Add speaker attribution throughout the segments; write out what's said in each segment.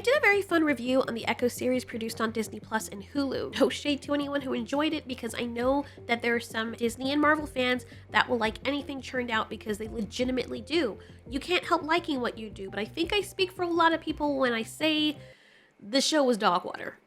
Speaker 1: did a very fun review on the Echo series produced on Disney Plus and Hulu. No shade to anyone who enjoyed it, because I know that there are some Disney and Marvel fans that will like anything churned out because they legitimately do. You can't help liking what you do, but I think I speak for a lot of people when I say the show was dog water.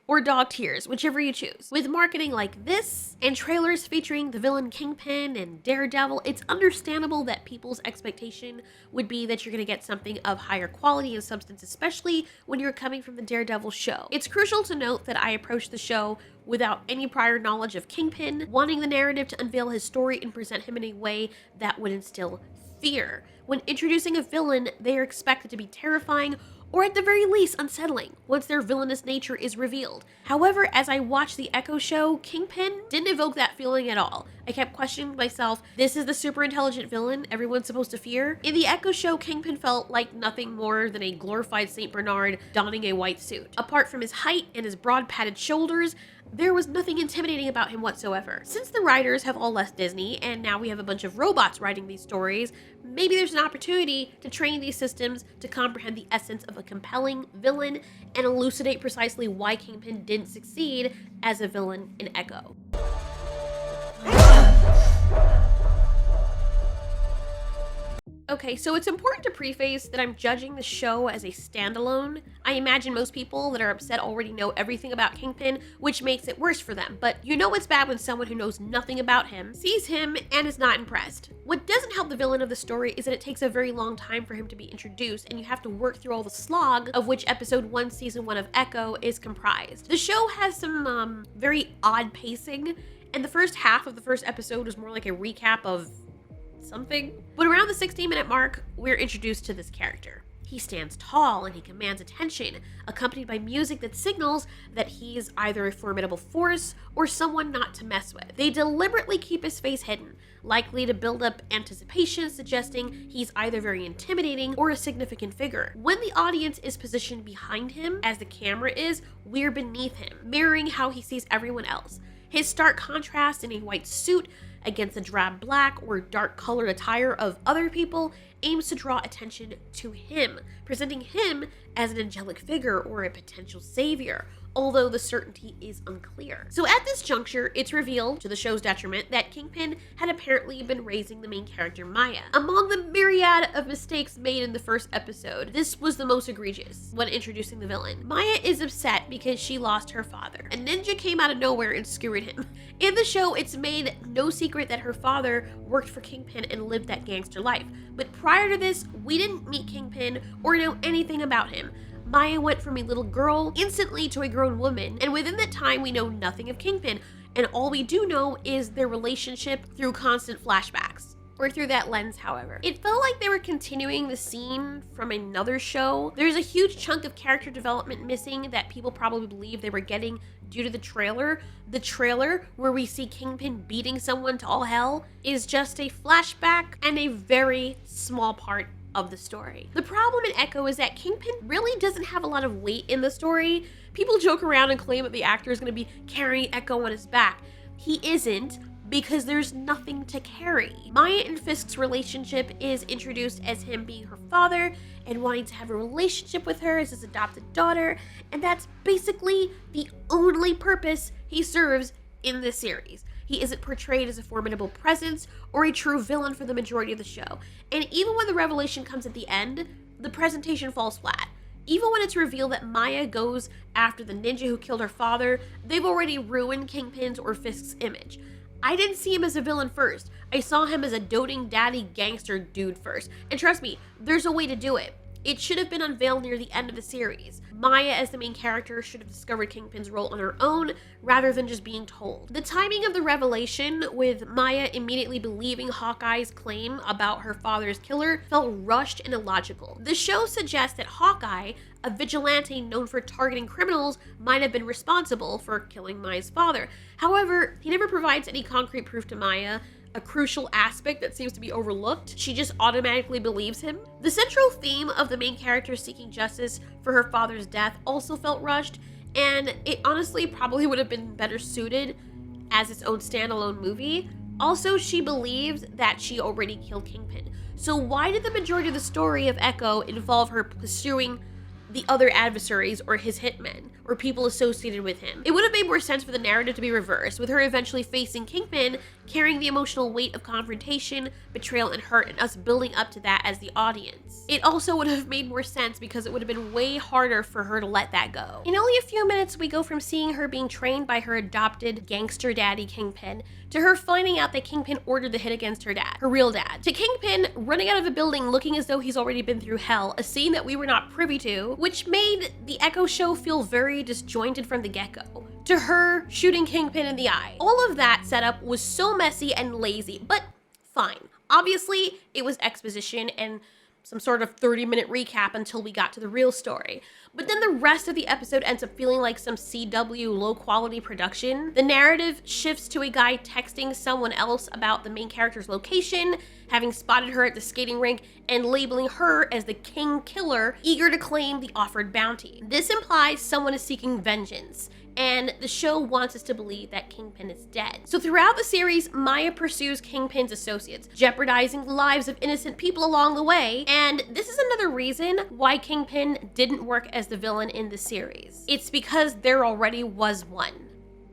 Speaker 1: Or dog tears, whichever you choose. With marketing like this, and trailers featuring the villain Kingpin and Daredevil, it's understandable that people's expectation would be that you're gonna get something of higher quality and substance, especially when you're coming from the Daredevil show. It's crucial to note that I approached the show without any prior knowledge of Kingpin, wanting the narrative to unveil his story and present him in a way that would instill fear. When introducing a villain, they are expected to be terrifying, or at the very least unsettling, once their villainous nature is revealed. However, as I watched the Echo show, Kingpin didn't evoke that feeling at all. I kept questioning myself, this is the super intelligent villain everyone's supposed to fear? In the Echo show, Kingpin felt like nothing more than a glorified Saint Bernard donning a white suit. Apart from his height and his broad padded shoulders, there was nothing intimidating about him whatsoever. Since the writers have all left Disney, and now we have a bunch of robots writing these stories, maybe there's an opportunity to train these systems to comprehend the essence of a compelling villain and elucidate precisely why Kingpin didn't succeed as a villain in Echo. Okay, so it's important to preface that I'm judging the show as a standalone. I imagine most people that are upset already know everything about Kingpin, which makes it worse for them. But you know it's bad when someone who knows nothing about him sees him and is not impressed. What doesn't help the villain of the story is that it takes a very long time for him to be introduced, and you have to work through all the slog of which episode 1, season 1 of Echo is comprised. The show has some very odd pacing, and the first half of the first episode was more like a recap of something. But around the 16-minute mark, we're introduced to this character. He stands tall and he commands attention, accompanied by music that signals that he's either a formidable force or someone not to mess with. They deliberately keep his face hidden, likely to build up anticipation, suggesting he's either very intimidating or a significant figure. When the audience is positioned behind him, as the camera is, we're beneath him, mirroring how he sees everyone else. His stark contrast in a white suit against the drab black or dark colored attire of other people aims to draw attention to him, presenting him as an angelic figure or a potential savior, although the certainty is unclear. So at this juncture, it's revealed, to the show's detriment, that Kingpin had apparently been raising the main character Maya. Among the myriad of mistakes made in the first episode, this was the most egregious when introducing the villain. Maya is upset because she lost her father. A ninja came out of nowhere and skewered him. In the show, it's made no secret that her father worked for Kingpin and lived that gangster life. But prior to this, we didn't meet Kingpin or know anything about him. Maya went from a little girl instantly to a grown woman, and within that time we know nothing of Kingpin, and all we do know is their relationship through constant flashbacks. Or through that lens, however. It felt like they were continuing the scene from another show. There's a huge chunk of character development missing that people probably believe they were getting due to the trailer. The trailer, where we see Kingpin beating someone to all hell, is just a flashback and a very small part of the story. The problem in Echo is that Kingpin really doesn't have a lot of weight in the story. People joke around and claim that the actor is going to be carrying Echo on his back. He isn't, because there's nothing to carry. Maya and Fisk's relationship is introduced as him being her father and wanting to have a relationship with her as his adopted daughter, and that's basically the only purpose he serves in this series. He isn't portrayed as a formidable presence or a true villain for the majority of the show. And even when the revelation comes at the end, the presentation falls flat. Even when it's revealed that Maya goes after the ninja who killed her father, they've already ruined Kingpin's or Fisk's image. I didn't see him as a villain first. I saw him as a doting daddy gangster dude first. And trust me, there's a way to do it. It should have been unveiled near the end of the series. Maya, as the main character, should have discovered Kingpin's role on her own, rather than just being told. The timing of the revelation, with Maya immediately believing Hawkeye's claim about her father's killer, felt rushed and illogical. The show suggests that Hawkeye, a vigilante known for targeting criminals, might have been responsible for killing Maya's father. However, he never provides any concrete proof to Maya, a crucial aspect that seems to be overlooked. She just automatically believes him. The central theme of the main character seeking justice for her father's death also felt rushed, and it honestly probably would have been better suited as its own standalone movie. Also, she believes that she already killed Kingpin. So why did the majority of the story of Echo involve her pursuing the other adversaries or his hitmen or people associated with him. It would have made more sense for the narrative to be reversed, with her eventually facing Kingpin, carrying the emotional weight of confrontation, betrayal, and hurt, and us building up to that as the audience. It also would have made more sense because it would have been way harder for her to let that go. In only a few minutes, we go from seeing her being trained by her adopted gangster daddy Kingpin, to her finding out that Kingpin ordered the hit against her dad, her real dad, to Kingpin running out of a building looking as though he's already been through hell, a scene that we were not privy to, which made the Echo show feel very disjointed from the get-go, to her shooting Kingpin in the eye. All of that setup was so messy and lazy, but fine. Obviously, it was exposition and some sort of 30-minute recap until we got to the real story. But then the rest of the episode ends up feeling like some CW low-quality production. The narrative shifts to a guy texting someone else about the main character's location, having spotted her at the skating rink, and labeling her as the king killer, eager to claim the offered bounty. This implies someone is seeking vengeance, and the show wants us to believe that Kingpin is dead. So throughout the series, Maya pursues Kingpin's associates, jeopardizing the lives of innocent people along the way, and this is another reason why Kingpin didn't work as the villain in the series. It's because there already was one.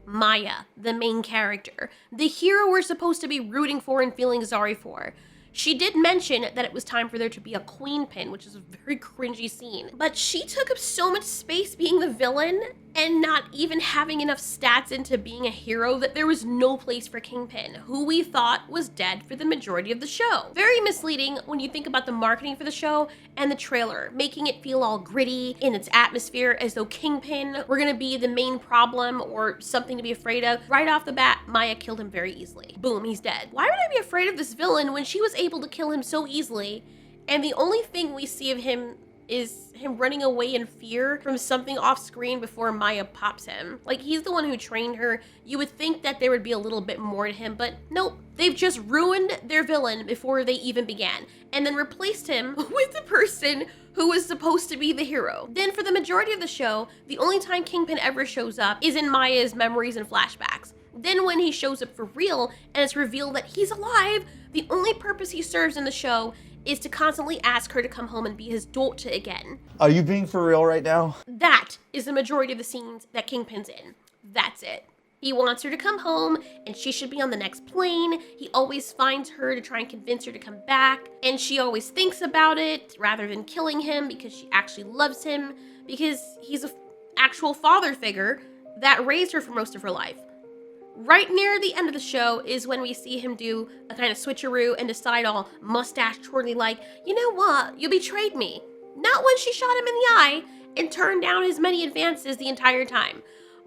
Speaker 1: Maya, the main character, the hero we're supposed to be rooting for and feeling sorry for. She did mention that it was time for there to be a Queenpin, which is a very cringy scene. But she took up so much space being the villain and not even having enough stats into being a hero that there was no place for Kingpin, who we thought was dead for the majority of the show. Very misleading when you think about the marketing for the show and the trailer, making it feel all gritty in its atmosphere as though Kingpin were gonna be the main problem or something to be afraid of. Right off the bat, Maya killed him very easily. Boom, he's dead. Why would I be afraid of this villain when she was able to kill him so easily, and the only thing we see of him is him running away in fear from something off screen before Maya pops him? Like, he's the one who trained her. You would think that there would be a little bit more to him, but nope. They've just ruined their villain before they even began, and then replaced him with the person who was supposed to be the hero. Then for the majority of the show, the only time Kingpin ever shows up is in Maya's memories and flashbacks. Then when he shows up for real and it's revealed that he's alive, the only purpose he serves in the show is to constantly ask her to come home and be his daughter again.
Speaker 2: Are you being for real right now?
Speaker 1: That is the majority of the scenes that Kingpin's in. That's it. He wants her to come home, and she should be on the next plane. He always finds her to try and convince her to come back, and she always thinks about it rather than killing him because she actually loves him, because he's an actual father figure that raised her for most of her life. Right near the end of the show is when we see him do a kind of switcheroo and decide all mustache twirly like, you know what, you betrayed me. Not when she shot him in the eye and turned down his many advances the entire time,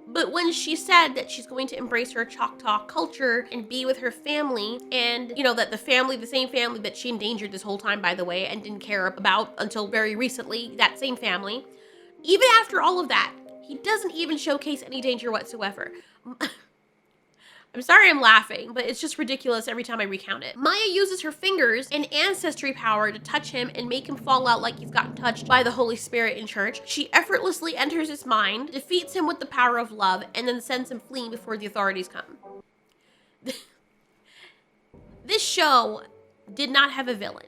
Speaker 1: but when she said that she's going to embrace her Choctaw culture and be with her family, and, you know, that the same family that she endangered this whole time, by the way, and didn't care about until very recently, that same family. Even after all of that, he doesn't even showcase any danger whatsoever. I'm sorry I'm laughing, but it's just ridiculous every time I recount it. Maya uses her fingers and ancestry power to touch him and make him fall out like he's gotten touched by the Holy Spirit in church. She effortlessly enters his mind, defeats him with the power of love, and then sends him fleeing before the authorities come. This show did not have a villain.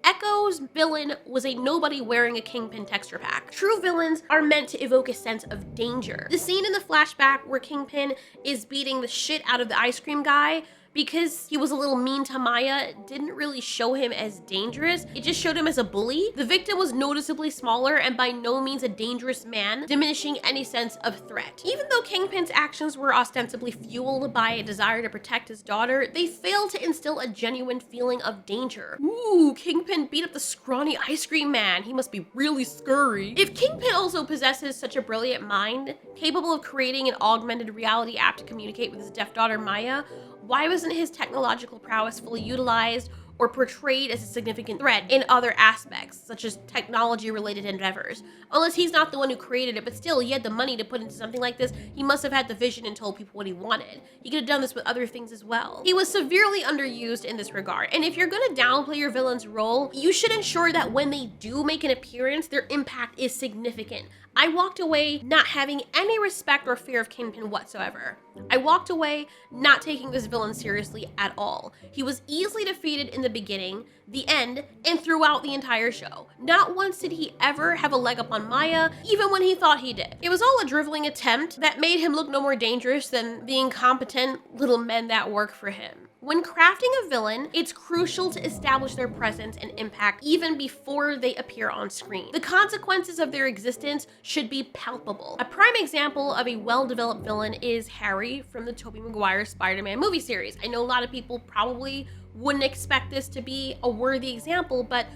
Speaker 1: Echo's villain was a nobody wearing a Kingpin texture pack. True villains are meant to evoke a sense of danger. The scene in the flashback where Kingpin is beating the shit out of the ice cream guy because he was a little mean to Maya didn't really show him as dangerous. It just showed him as a bully. The victim was noticeably smaller and by no means a dangerous man, diminishing any sense of threat. Even though Kingpin's actions were ostensibly fueled by a desire to protect his daughter, they failed to instill a genuine feeling of danger. Ooh, Kingpin beat up the scrawny ice cream man. He must be really scurry. If Kingpin also possesses such a brilliant mind, capable of creating an augmented reality app to communicate with his deaf daughter Maya, why wasn't his technological prowess fully utilized or portrayed as a significant threat in other aspects, such as technology-related endeavors? Unless he's not the one who created it, but still, he had the money to put into something like this. He must have had the vision and told people what he wanted. He could have done this with other things as well. He was severely underused in this regard, and if you're gonna downplay your villain's role, you should ensure that when they do make an appearance, their impact is significant. I walked away not having any respect or fear of Kingpin whatsoever. I walked away not taking this villain seriously at all. He was easily defeated in the beginning, the end, and throughout the entire show. Not once did he ever have a leg up on Maya, even when he thought he did. It was all a driveling attempt that made him look no more dangerous than the incompetent little men that work for him. When crafting a villain, it's crucial to establish their presence and impact even before they appear on screen. The consequences of their existence should be palpable. A prime example of a well-developed villain is Harry from the Tobey Maguire Spider-Man movie series. I know a lot of people probably wouldn't expect this to be a worthy example, but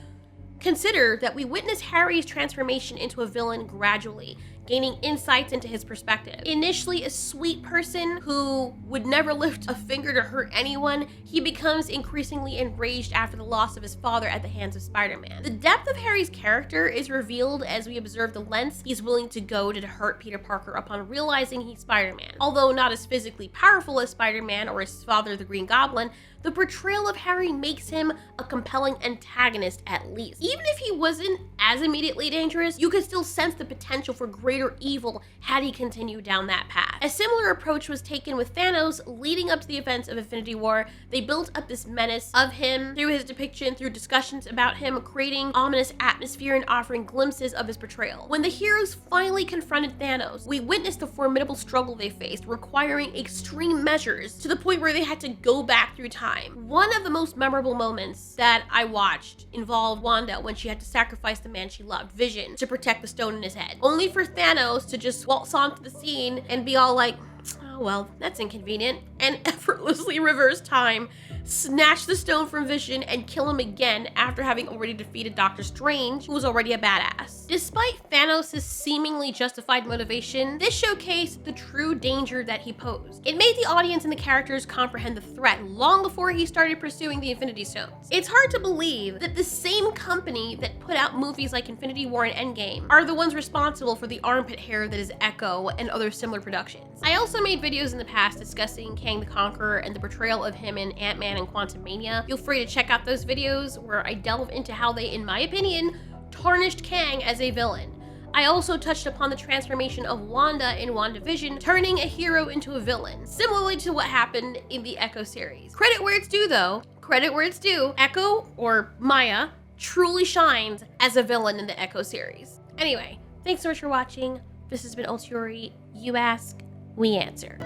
Speaker 1: consider that we witness Harry's transformation into a villain gradually, gaining insights into his perspective. Initially a sweet person who would never lift a finger to hurt anyone, he becomes increasingly enraged after the loss of his father at the hands of Spider-Man. The depth of Harry's character is revealed as we observe the lengths he's willing to go to hurt Peter Parker upon realizing he's Spider-Man. Although not as physically powerful as Spider-Man or his father, the Green Goblin, the portrayal of Harry makes him a compelling antagonist at least. Even if he wasn't as immediately dangerous, you could still sense the potential for greater evil had he continued down that path. A similar approach was taken with Thanos leading up to the events of Infinity War. They built up this menace of him through his depiction, through discussions about him, creating ominous atmosphere and offering glimpses of his betrayal. When the heroes finally confronted Thanos, we witnessed the formidable struggle they faced, requiring extreme measures to the point where they had to go back through time. One of the most memorable moments that I watched involved Wanda when she had to sacrifice the man she loved, Vision, to protect the stone in his head, only for Thanos to just waltz onto the scene and be all like, oh well, that's inconvenient, and effortlessly reverse time, snatch the stone from Vision, and kill him again after having already defeated Doctor Strange, who was already a badass. Despite Thanos' seemingly justified motivation, this showcased the true danger that he posed. It made the audience and the characters comprehend the threat long before he started pursuing the Infinity Stones. It's hard to believe that the same company that put out movies like Infinity War and Endgame are the ones responsible for the armpit hair that is Echo and other similar productions. I also made videos in the past discussing Kang the Conqueror and the portrayal of him in Ant-Man and Quantumania. Feel free to check out those videos where I delve into how they, in my opinion, tarnished Kang as a villain. I also touched upon the transformation of Wanda in WandaVision, turning a hero into a villain, similarly to what happened in the Echo series. Credit where it's due though, credit where it's due, Echo, or Maya, truly shines as a villain in the Echo series. Anyway, thanks so much for watching. This has been Ultiori. You ask, we answer.